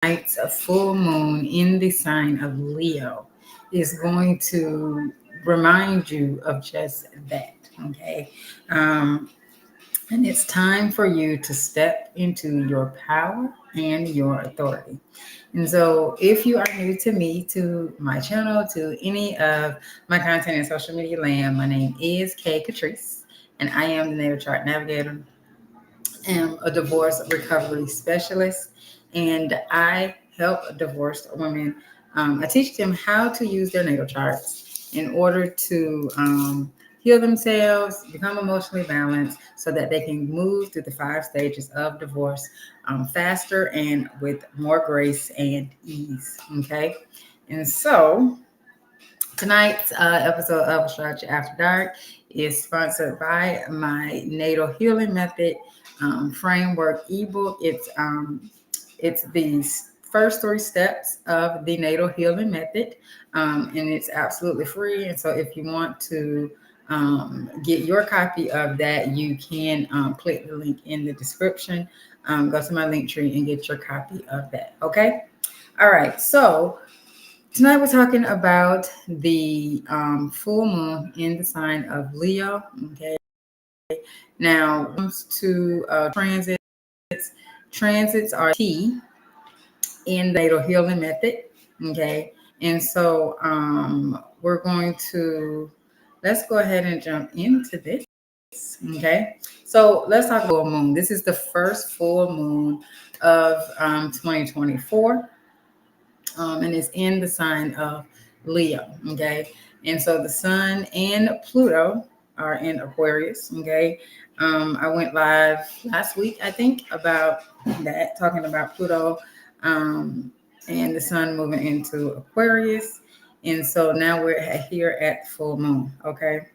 tonight's full moon in the sign of Leo is going to remind you of just that. Okay. Um, and it's time for you to step into your power and your authority. And so, if you are new to me, to my channel, to any of my content in social media land, my name is Katrice, and I am the Natal Chart Navigator. Am a divorce recovery specialist, and I help divorced women. I teach them how to use their natal charts in order to heal themselves, become emotionally balanced, so that they can move through the 5 stages of divorce faster and with more grace and ease. Okay, and so tonight's episode of Astrology After Dark is sponsored by my Natal Healing Method framework ebook. It's the first 3 steps of the Natal Healing Method, and it's absolutely free. And so, if you want to get your copy of that, you can click the link in the description. Go to my link tree and get your copy of that. Okay. All right. So tonight we're talking about the full moon in the sign of Leo. Okay. Now, when it comes to transits are key in the natal healing method. Okay. And so we're going to, let's go ahead and jump into this. Okay. So let's talk about full moon. This is the first full moon of 2024. And it's in the sign of Leo. Okay. And so the sun and Pluto are in Aquarius. Okay. I went live last week, I think, about that, talking about Pluto and the sun moving into Aquarius. And so now we're here at full moon. Okay.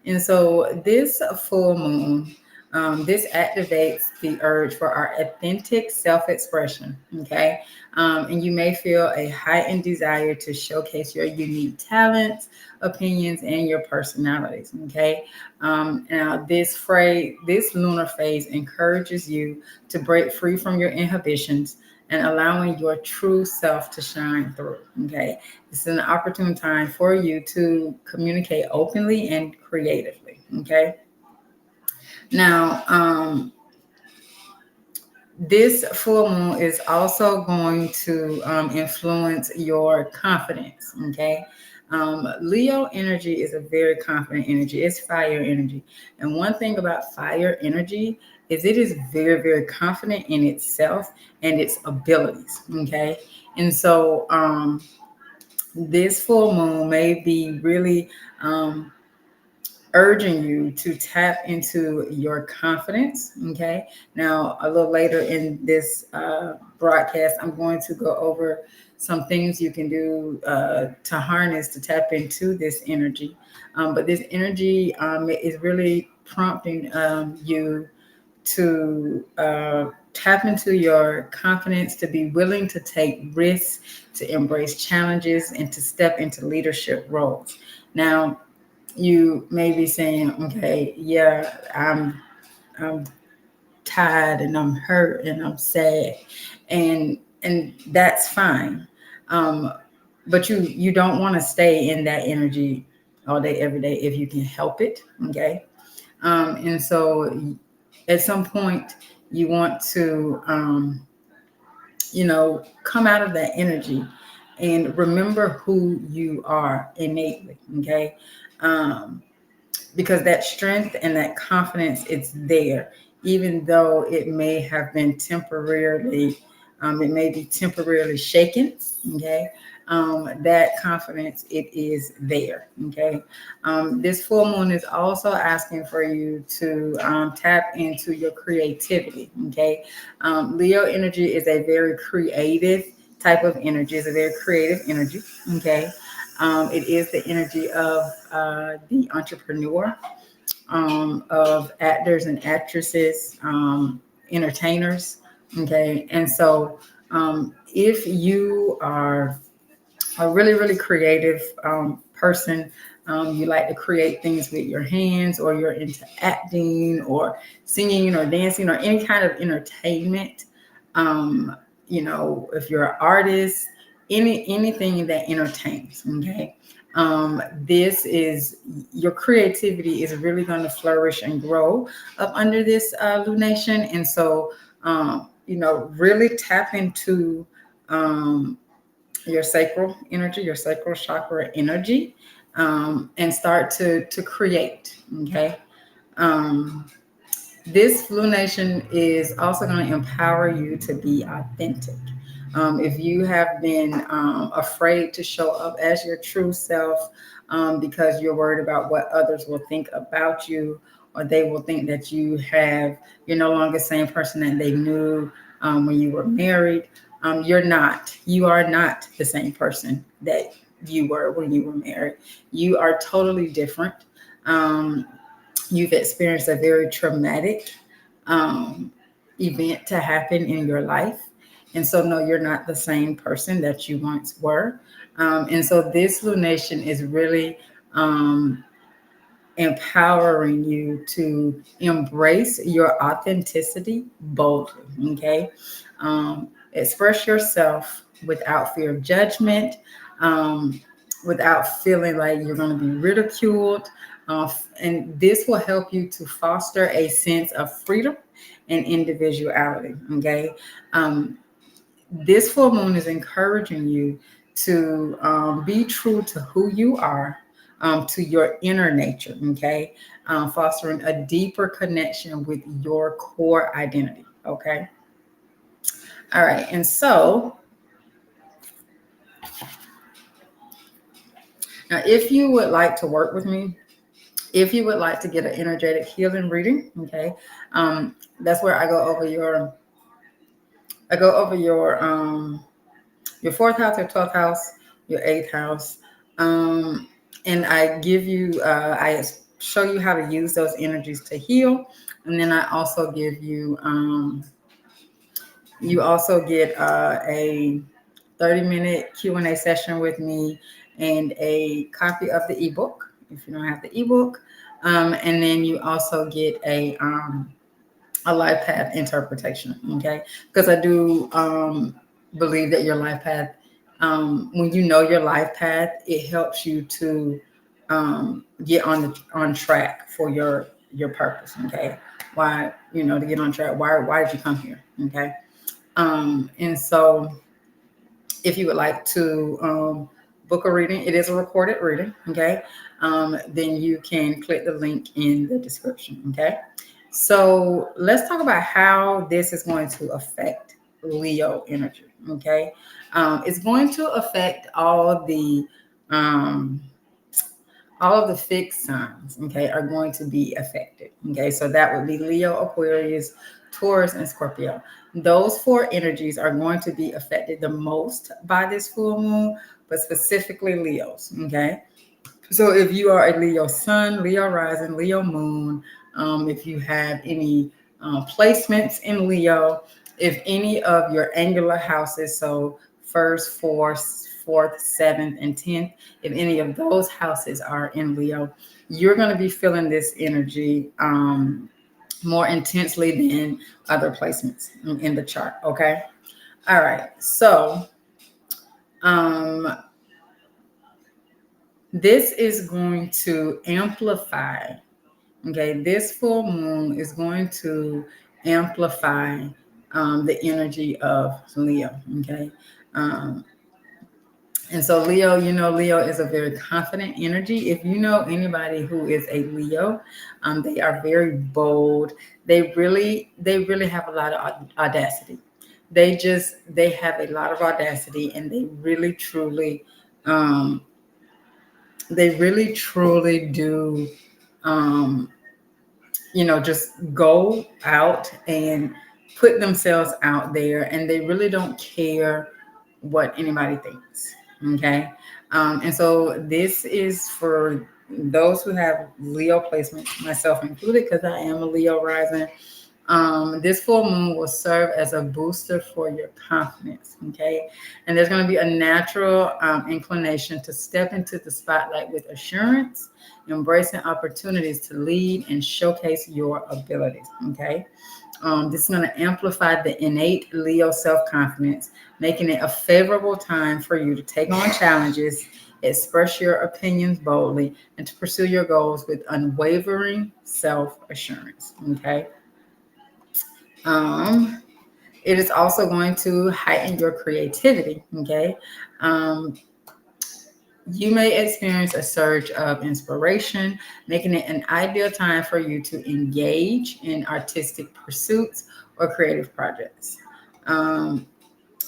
And so this full moon, this activates the urge for our authentic self-expression. Okay. And you may feel a heightened desire to showcase your unique talents, opinions, and your personalities. Okay. Now this lunar phase encourages you to break free from your inhibitions and allowing your true self to shine through. Okay. It's an opportune time for you to communicate openly and creatively. Okay. Now, this full moon is also going to influence your confidence. Okay. Leo energy is a very confident energy. It's fire energy. And one thing about fire energy is it is very, very confident in itself and its abilities. Okay. And so this full moon may be really urging you to tap into your confidence. Okay. Now, a little later in this broadcast, I'm going to go over some things you can do to harness, to tap into this energy. But this energy is really prompting you to tap into your confidence, to be willing to take risks, to embrace challenges, and to step into leadership roles. Now, you may be saying, okay, yeah, I'm tired and I'm hurt and I'm sad, and that's fine. Um, but you don't want to stay in that energy all day, every day if you can help it. Okay. And so at some point you want to come out of that energy and remember who you are innately. Okay. um, because that strength and that confidence, it's there, even though it may be temporarily shaken. Okay. That confidence, it is there. Okay. This full moon is also asking for you to tap into your creativity. Okay. Leo energy is a very creative type of energy. It's a very creative energy. Okay. It is the energy of the entrepreneur, of actors and actresses, entertainers. Okay. And so if you are a really, really creative person, you like to create things with your hands, or you're into acting or singing or dancing or any kind of entertainment, um, if you're an artist, anything that entertains. Okay. This is your creativity is really going to flourish and grow up under this lunation. And so, really tap into your sacral energy, your sacral chakra energy, and start to create. Okay. Um, this lunation is also going to empower you to be authentic. If you have been afraid to show up as your true self because you're worried about what others will think about you, or they will think that you're no longer the same person that they knew when you were married. You're not. You are not the same person that you were when you were married. You are totally different. Um, you've experienced a very traumatic um, event to happen in your life. And so, no, you're not the same person that you once were. And so, this lunation is really empowering you to embrace your authenticity boldly. Okay. Express yourself without fear of judgment, um, without feeling like you're going to be ridiculed. And this will help you to foster a sense of freedom and individuality. Okay. Um, this full moon is encouraging you to be true to who you are, to your inner nature, okay? Fostering a deeper connection with your core identity, okay? All right, and so now if you would like to work with me, if you would like to get an energetic healing reading, okay, that's where I go over your fourth house, your 12th house, your eighth house. And I give you, I show you how to use those energies to heal. And then I also give you, you also get a 30-minute Q&A session with me and a copy of the ebook if you don't have the ebook. And then you also get a life path interpretation, okay? Because I do believe that your life path, when you know your life path, it helps you to get on track for your purpose, okay? Why, to get on track, why did you come here, okay? And so if you would like to book a reading, it is a recorded reading, okay? Then you can click the link in the description, okay? So let's talk about how this is going to affect Leo energy, okay? It's going to affect um, all of the fixed signs, okay, are going to be affected, okay? So that would be Leo, Aquarius, Taurus, and Scorpio. Those four energies are going to be affected the most by this full moon, but specifically Leos, okay? So if you are a Leo sun, Leo rising, Leo moon, if you have any placements in Leo, if any of your angular houses, so first, fourth, seventh, and 10th, if any of those houses are in Leo, you're going to be feeling this energy more intensely than other placements in the chart. Okay. All right. So um, this is going to amplify. Okay. This full moon is going to amplify the energy of Leo. Okay. Um, And so Leo is a very confident energy. If you know anybody who is a Leo, they are very bold. They really have a lot of audacity. They have a lot of audacity, and um, they really truly do, um, just go out and put themselves out there, and they really don't care what anybody thinks. Okay. And so this is for those who have Leo placements, myself included, because I am a Leo rising. This full moon will serve as a booster for your confidence. Okay. And there's going to be a natural inclination to step into the spotlight with assurance, embracing opportunities to lead and showcase your abilities. Okay. This is going to amplify the innate Leo self-confidence, making it a favorable time for you to take on challenges, express your opinions boldly, and to pursue your goals with unwavering self-assurance. Okay. Um, it is also going to heighten your creativity. Okay. Um, you may experience a surge of inspiration, making it an ideal time for you to engage in artistic pursuits or creative projects. Um,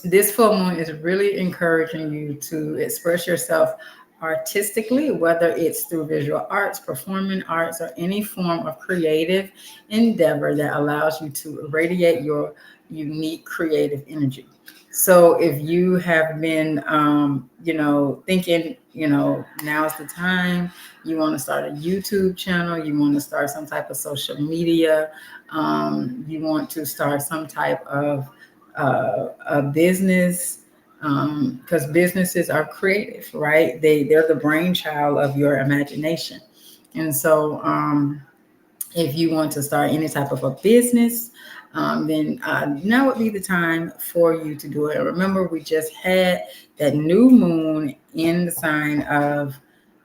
this full moon is really encouraging you to express yourself artistically, whether it's through visual arts, performing arts, or any form of creative endeavor that allows you to radiate your unique creative energy. So if you have been, thinking, now's the time, you want to start a YouTube channel, you want to start some type of social media, you want to start some type of a business, because businesses are creative, right? They're the brainchild of your imagination. And so if you want to start any type of a business, then now would be the time for you to do it. Remember, we just had that new moon in the sign of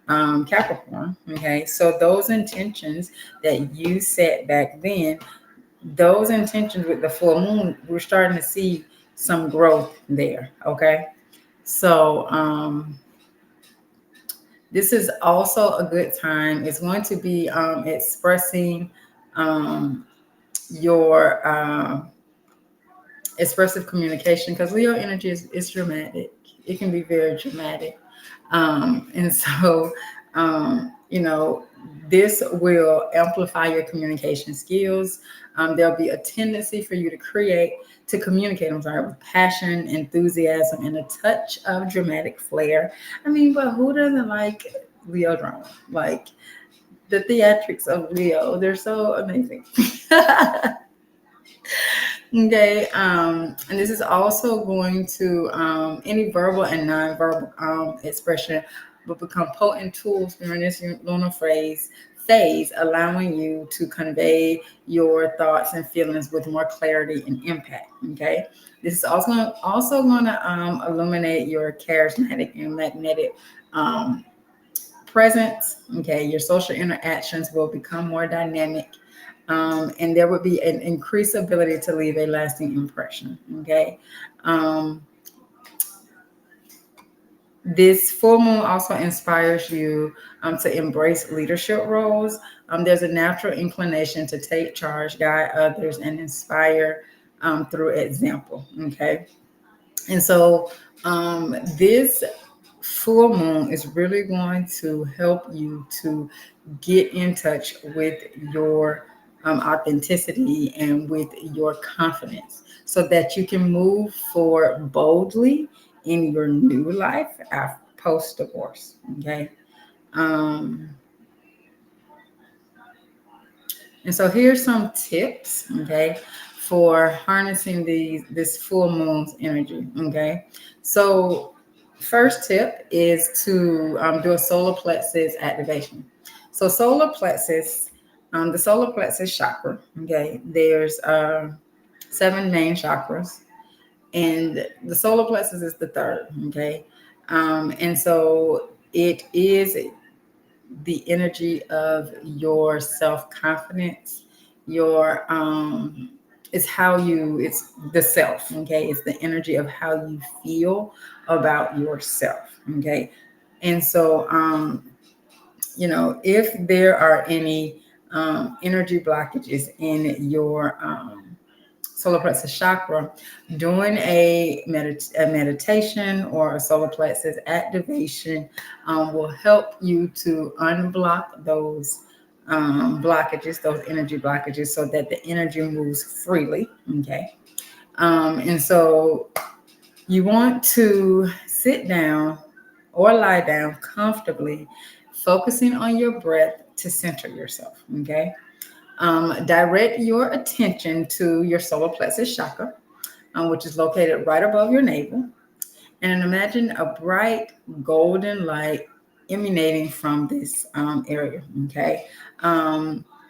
Capricorn. Okay, so those intentions that you set back then, those intentions with the full moon, we're starting to see some growth there. Okay, so this is also a good time. It's going to be expressing um, your expressive communication, because Leo energy is dramatic. It can be very dramatic. And so, this will amplify your communication skills. There'll be a tendency for you to communicate, with passion, enthusiasm, and a touch of dramatic flair. I mean, but who doesn't like Leo drama? Like the theatrics of Leo, they're so amazing. Okay, and this is also going to any verbal and non-verbal expression will become potent tools during this lunar phase, allowing you to convey your thoughts and feelings with more clarity and impact. Okay, this is also going to illuminate your charismatic and magnetic presence. Okay, your social interactions will become more dynamic, and there would be an increased ability to leave a lasting impression. Okay. Um, this full moon also inspires you to embrace leadership roles. There's a natural inclination to take charge, guide others, and inspire through example. Okay. And so this full moon is really going to help you to get in touch with your authenticity and with your confidence, so that you can move forward boldly in your new life after post divorce. Okay. Um, and so here's some tips, okay, for harnessing this full moon's energy. Okay. So first tip is to do a solar plexus activation. So the solar plexus chakra, okay, there's 7 main chakras, and the solar plexus is the third. Okay. And so it is the energy of your self-confidence, your it's the self. Okay, it's the energy of how you feel about yourself. Okay. And so if there are any energy blockages in your solar plexus chakra, doing a meditation or a solar plexus activation will help you to unblock those blockages, those energy blockages, so that the energy moves freely. Okay. And so you want to sit down or lie down comfortably, focusing on your breath to center yourself. Okay. Direct your attention to your solar plexus chakra, which is located right above your navel, and imagine a bright golden light emanating from this area. Okay.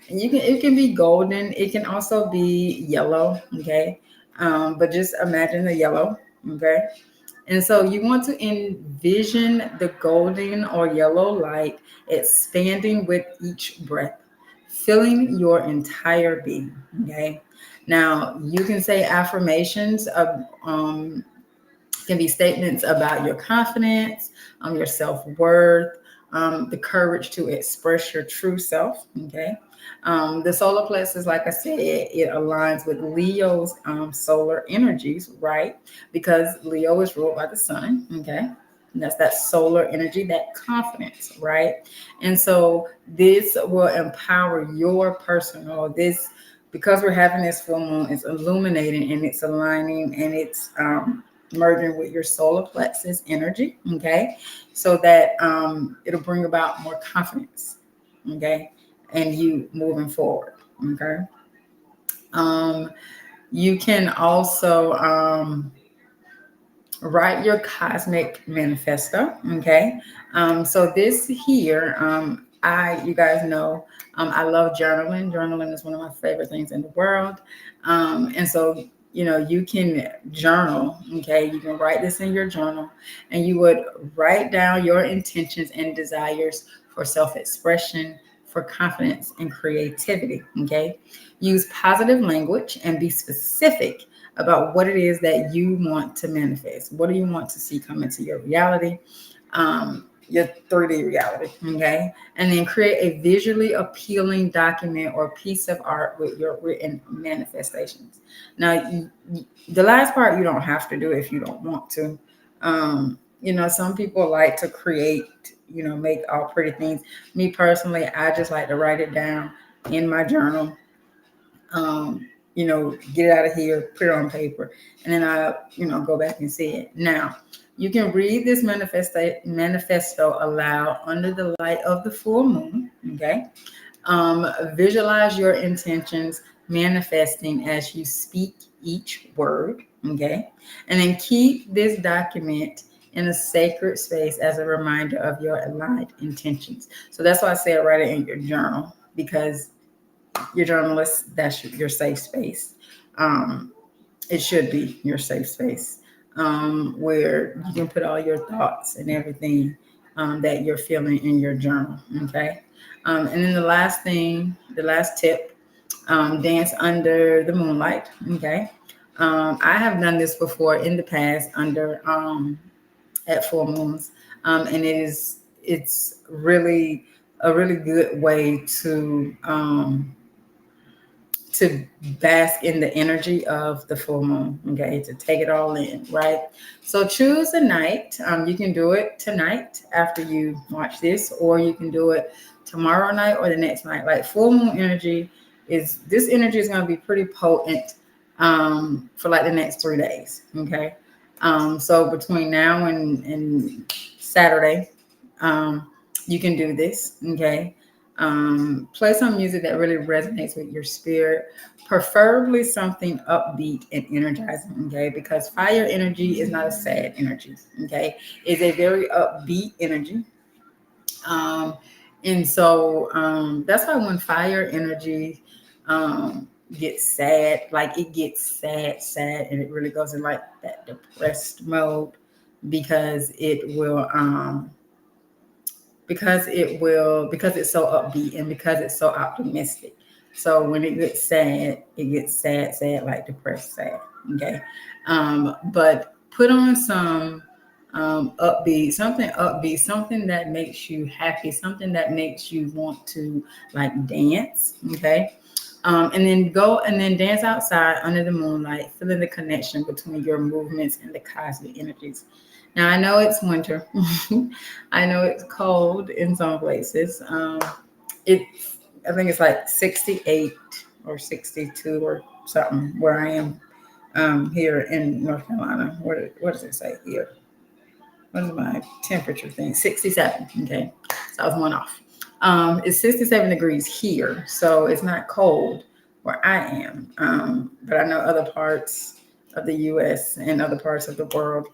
And it can be golden. It can also be yellow. Okay. But just imagine the yellow. Okay. And so you want to envision the golden or yellow light expanding with each breath, filling your entire being. Okay. Now you can say affirmations of can be statements about your confidence, your self worth, the courage to express your true self. Okay. The solar plexus, like I said, it aligns with Leo's solar energies, right? Because Leo is ruled by the sun. Okay. And that's that solar energy, that confidence, right? And so this will empower your personal, this, because we're having this full moon, it's illuminating and it's aligning and it's merging with your solar plexus energy, okay, so that it'll bring about more confidence, okay, and you moving forward, okay. um you can also write your cosmic manifesto, okay. So this here, you guys know, I love journaling is one of my favorite things in the world. And so you can journal, okay. You can write this in your journal, and you would write down your intentions and desires for self-expression, for confidence and creativity, okay. Use positive language and be specific about what it is that you want to manifest. What do you want to see come into your reality, your 3D reality, okay? And then create a visually appealing document or piece of art with your written manifestations. Now, the last part you don't have to do if you don't want to. Some people like to create, make all pretty things. Me personally, I just like to write it down in my journal, get it out of here, put it on paper, and then I, go back and see it. Now, you can read this manifesto aloud under the light of the full moon, okay? Visualize your intentions manifesting as you speak each word, okay? And then keep this document in a sacred space as a reminder of your aligned intentions. So that's why I say write it in your journal, because your journalist, that's your safe space. It should be your safe space, where you can put all your thoughts and everything that you're feeling in your journal. Okay. And then the last tip, dance under the moonlight. Okay. I have done this before in the past under at full moons, and it's really a really good way to bask in the energy of the full moon, okay, to take it all in, right? So choose a night. You can do it tonight after you watch this, or you can do it tomorrow night or the next night. Like full moon energy this energy is going to be pretty potent for like the next 3 days, okay? So between now and Saturday, you can do this, okay? Play some music that really resonates with your spirit, preferably something upbeat and energizing, okay? Because fire energy is not a sad energy, okay? It's a very upbeat energy. And so that's why when fire energy gets sad, like it gets sad, and it really goes in like that depressed mode, because because it's so upbeat and because it's so optimistic. So when it gets sad, like depressed sad. Okay. But put on some upbeat, something that makes you happy, something that makes you want to like dance. Okay. And then dance outside under the moonlight, feeling the connection between your movements and the cosmic energies. Now I know it's winter. I know it's cold in some places. I think it's like 68 or 62 or something where I am here in North Carolina. What does it say here? What is my temperature thing? 67. Okay, so I was one off. It's 67 degrees here, so it's not cold where I am. But I know other parts of the U.S. and other parts of the world,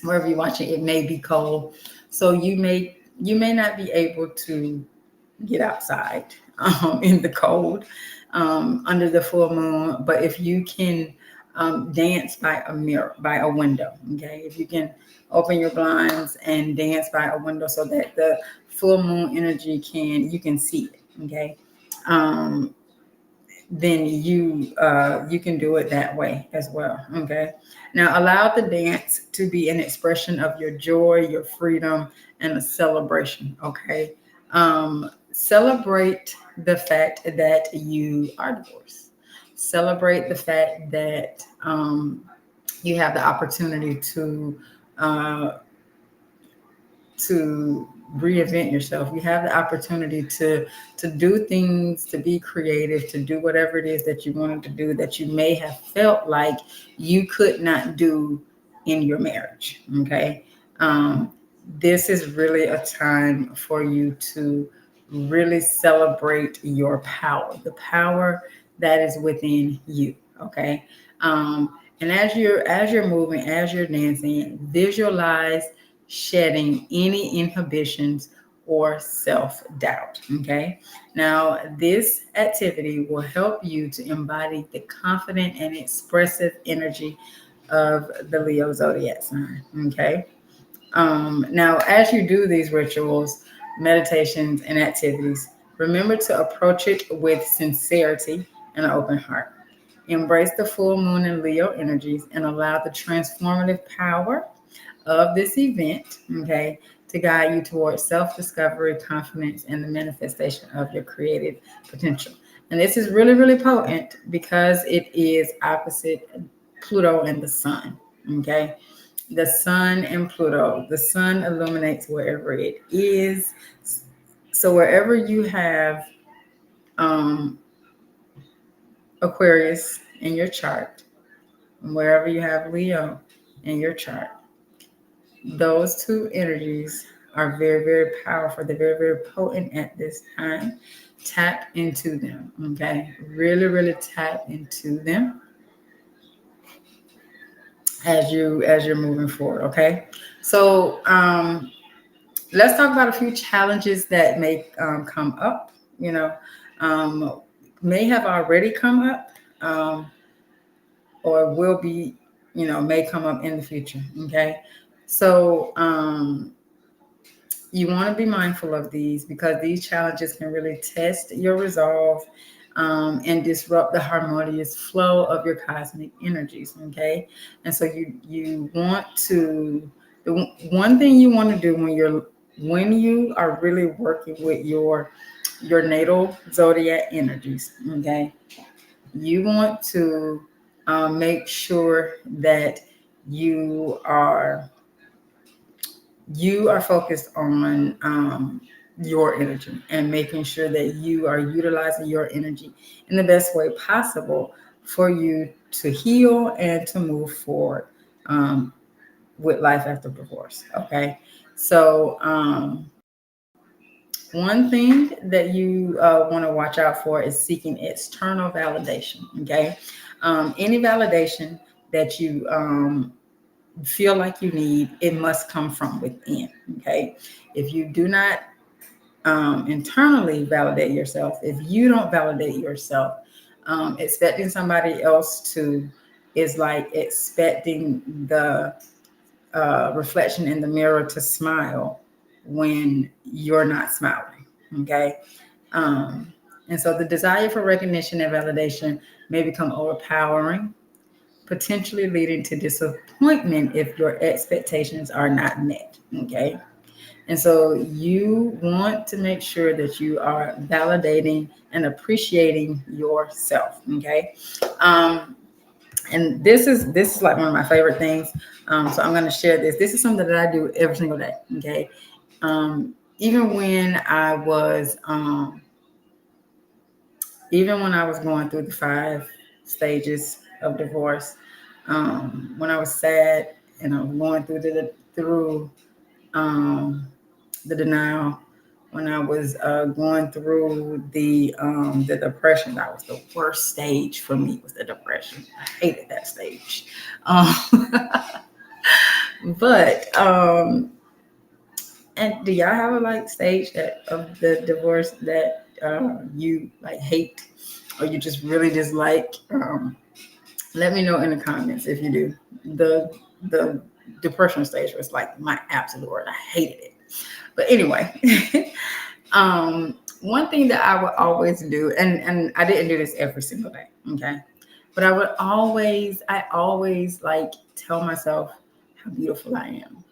wherever you're watching, it may be cold. So you may not be able to get outside. in the cold under the full moon. But if you can dance by a mirror, by a window, okay, if you can open your blinds and dance by a window so that the full moon energy you can see it, okay, um, then you can do it that way as well. Okay. Now allow the dance to be an expression of your joy, your freedom, and a celebration. Okay. Celebrate the fact that you are divorced. Celebrate the fact that you have the opportunity uh, to reinvent yourself. You have the opportunity to do things, to be creative, to do whatever it is that you wanted to do that you may have felt like you could not do in your marriage. Okay. This is really a time for you to really celebrate your power, the power that is within you. Okay. And as you're moving, as you're dancing, visualize shedding any inhibitions or self doubt. Okay. Now, this activity will help you to embody the confident and expressive energy of the Leo zodiac sign. Okay. Now, as you do these rituals, meditations, and activities, remember to approach it with sincerity and an open heart. Embrace the full moon and Leo energies and allow the transformative power of this event, okay, to guide you towards self-discovery, confidence, and the manifestation of your creative potential. And this is really, really potent because it is opposite Pluto and the sun, okay? The sun and Pluto. The sun illuminates wherever it is. So wherever you have um, Aquarius in your chart, wherever you have Leo in your chart, those two energies are very, very powerful. They're very, very potent at this time. Tap into them. Okay. Really, really tap into them as you're moving forward. Okay. So let's talk about a few challenges that may come up, you know, um, may have already come up, or will be, may come up in the future. Okay. So you want to be mindful of these because these challenges can really test your resolve and disrupt the harmonious flow of your cosmic energies. Okay, and so you want to the one thing you want to do when you are really working with your natal zodiac energies. Okay, you want to make sure that you are focused on your energy and making sure that you are utilizing your energy in the best way possible for you to heal and to move forward with life after divorce. Okay. So, one thing that you want to watch out for is seeking external validation. Okay. Any validation that you feel like you need, it must come from within. Okay. If you do not internally validate yourself, if you don't validate yourself, expecting somebody else to is like expecting the reflection in the mirror to smile when you're not smiling. Okay. And so the desire for recognition and validation may become overpowering, potentially leading to disappointment if your expectations are not met. Okay. And so you want to make sure that you are validating and appreciating yourself. Okay. And this is like one of my favorite things. So I'm going to share this. This is something that I do every single day. Okay. Even when I was going through the 5 stages of divorce, when I was sad and I was going through the denial, when I was going through the depression. That was the worst stage for me, was the depression. I hated that stage. Um, but and do y'all have a like stage of the divorce that you like hate or you just really dislike, let me know in the comments if you do. The depression stage was like my absolute word. I hated it. But anyway, one thing that I would always do, and I didn't do this every single day, okay? But I always like tell myself how beautiful I am,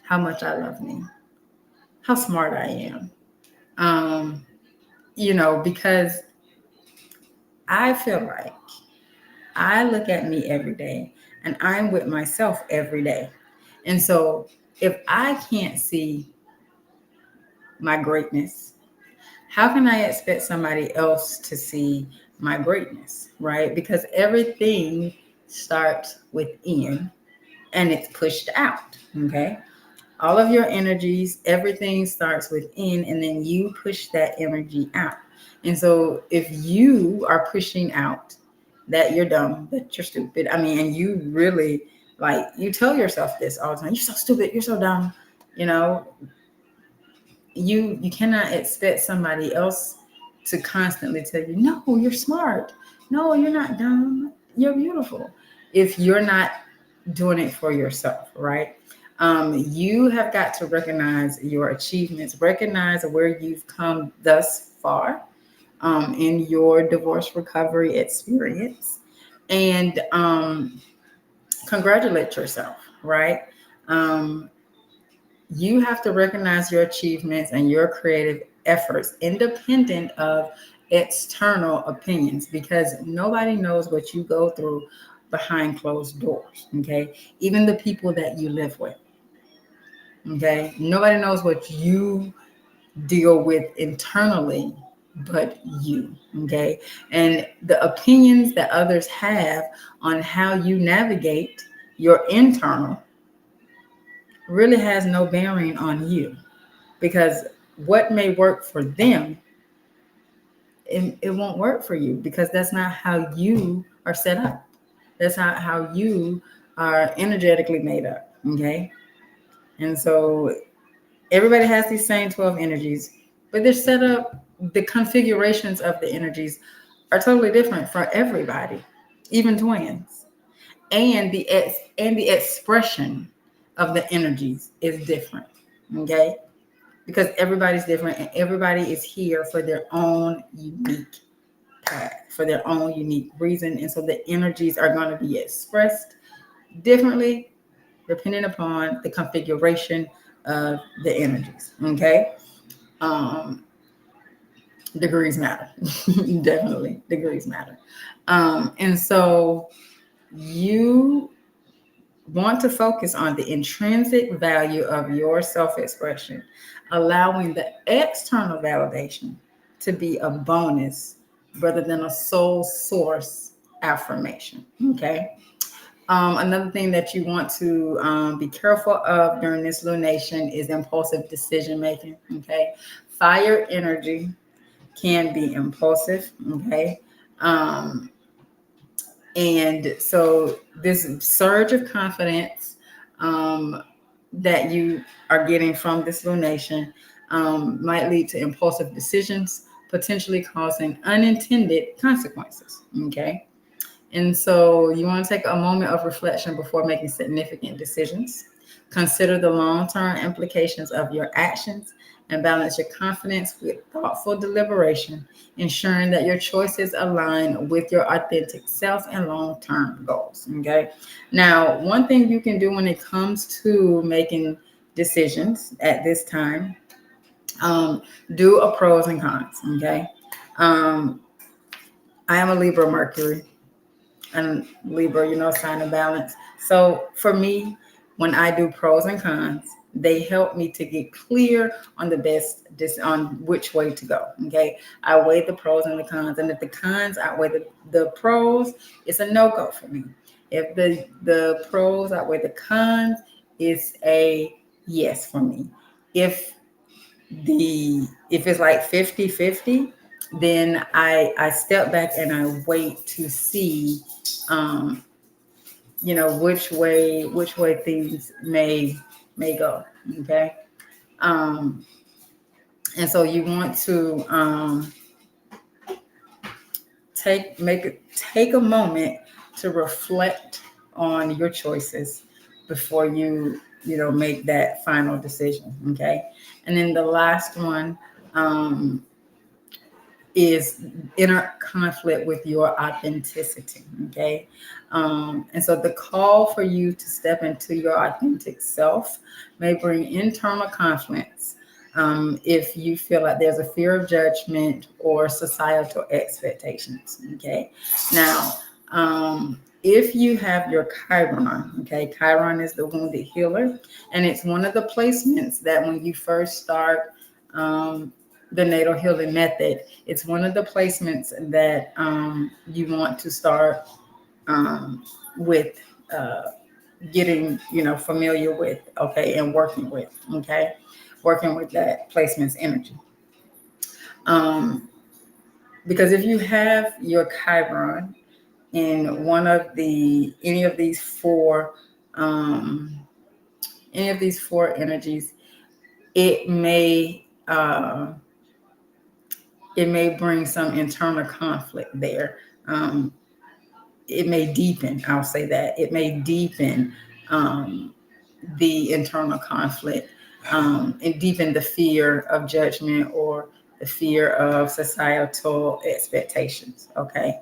how much I love me, how smart I am. Because I feel like I look at me every day and I'm with myself every day. And so if I can't see my greatness, how can I expect somebody else to see my greatness, right? Because everything starts within and it's pushed out, okay? All of your energies, everything starts within, and then you push that energy out. And so if you are pushing out that you're dumb, that you're stupid, I mean, and you really like, you tell yourself this all the time, you're so stupid, you're so dumb, you know, you cannot expect somebody else to constantly tell you, no, you're smart. No, you're not dumb. You're beautiful. If you're not doing it for yourself, right? You have got to recognize your achievements, recognize where you've come thus far in your divorce recovery experience, and congratulate yourself, right? Um, you have to recognize your achievements and your creative efforts independent of external opinions, because nobody knows what you go through behind closed doors, okay? Even the people that you live with, okay? Nobody knows what you deal with internally but you, okay? And the opinions that others have on how you navigate your internal really has no bearing on you, because what may work for them, it won't work for you, because that's not how you are set up. That's not how you are energetically made up, okay? And so everybody has these same 12 energies, but they're set up, the configurations of the energies are totally different for everybody, even twins. And the expression of the energies is different, okay? Because everybody's different and everybody is here for their own unique path, for their own unique reason. And so the energies are going to be expressed differently depending upon the configuration of the energies. Okay. Um, Degrees matter. Definitely degrees matter. And so you want to focus on the intrinsic value of your self-expression, allowing the external validation to be a bonus rather than a sole source affirmation. Okay. Another thing that you want to be careful of during this lunation is impulsive decision making. Okay. Fire energy can be impulsive. Okay. Um, and so this surge of confidence that you are getting from this lunation might lead to impulsive decisions, potentially causing unintended consequences. Okay. And so you want to take a moment of reflection before making significant decisions. Consider the long-term implications of your actions and balance your confidence with thoughtful deliberation, ensuring that your choices align with your authentic self and long-term goals. Okay. Now, one thing you can do when it comes to making decisions at this time, do a pros and cons. Okay. Um, I am a Libra Mercury, and Libra, sign of balance. So for me, when I do pros and cons, they help me to get clear on on which way to go. Okay. I weigh the pros and the cons. And if the cons outweigh the pros, it's a no-go for me. If the pros outweigh the cons, it's a yes for me. If it's like 50-50, then I step back and I wait to see which way things may go. Okay. And so you want to take a moment to reflect on your choices before you make that final decision. Okay. And then the last one, is inner conflict with your authenticity. Okay. And so the call for you to step into your authentic self may bring internal conflicts, if you feel like there's a fear of judgment or societal expectations. Okay. Now, if you have your Chiron, okay, Chiron is the wounded healer, and it's one of the placements that when you first start, the natal healing method, it's one of the placements that you want to start with, getting familiar with, okay, and working with, okay, working with that placement's energy. Um, because if you have your Chiron in one of the any of these four energies, it may bring some internal conflict there. It may deepen, I'll say that, it may deepen the internal conflict, and deepen the fear of judgment or the fear of societal expectations. Okay.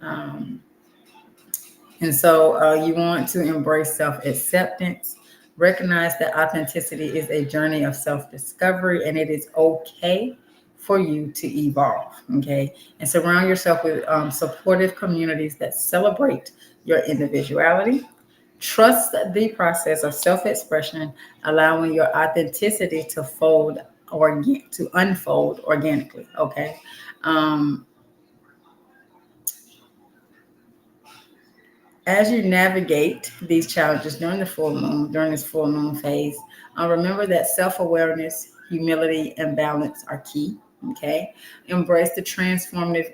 Um, And so you want to embrace self acceptance, recognize that authenticity is a journey of self discovery, and it is okay for you to evolve. Okay. And surround yourself with supportive communities that celebrate your individuality. Trust the process of self expression, allowing your authenticity to unfold organically. Okay. Um, As you navigate these challenges during this full moon phase, remember that self awareness, humility, and balance are key. Okay. Embrace these transformative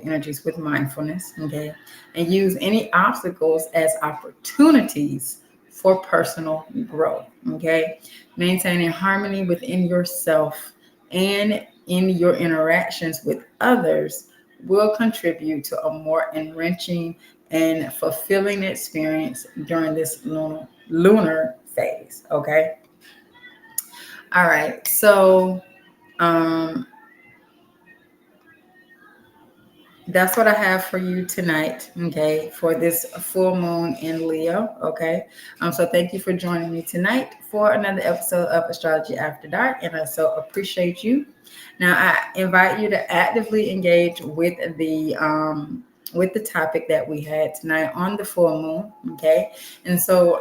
energies with mindfulness. Okay. And use any obstacles as opportunities for personal growth. Okay. Maintaining harmony within yourself and in your interactions with others will contribute to a more enriching and fulfilling experience during this lunar phase. Okay. All right. So um, that's what I have for you tonight. Okay. For this full moon in Leo. Okay. So thank you for joining me tonight for another episode of Astrology After Dark. And I so appreciate you. Now, I invite you to actively engage with the topic that we had tonight on the full moon. Okay. And so,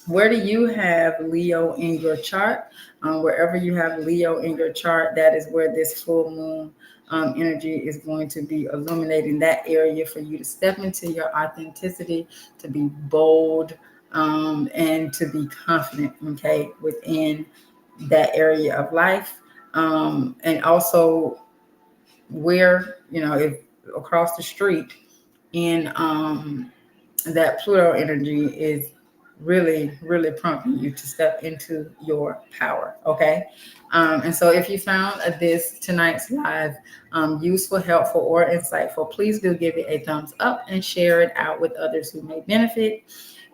where do you have Leo in your chart? Wherever you have Leo in your chart, that is where this full moon energy is going to be illuminating that area for you to step into your authenticity, to be bold, and to be confident, okay, within that area of life. And also where, if across the street in that Pluto energy is really, really prompting you to step into your power. Okay. And so if you found this tonight's live useful, helpful, or insightful, please do give it a thumbs up and share it out with others who may benefit.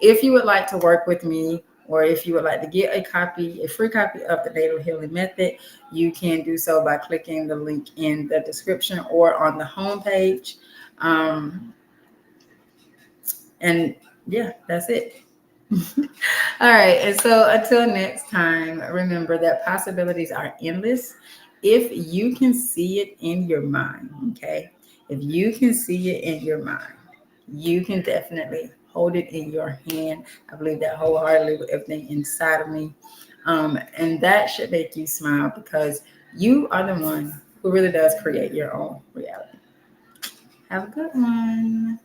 If you would like to work with me, or if you would like to get a free copy of the Natal Healing Method, you can do so by clicking the link in the description or on the homepage. And yeah, that's it. All right. And so until next time, remember that possibilities are endless if you can see it in your mind. Okay. If you can see it in your mind, you can definitely hold it in your hand. I believe that wholeheartedly with everything inside of me. And that should make you smile because you are the one who really does create your own reality. Have a good one.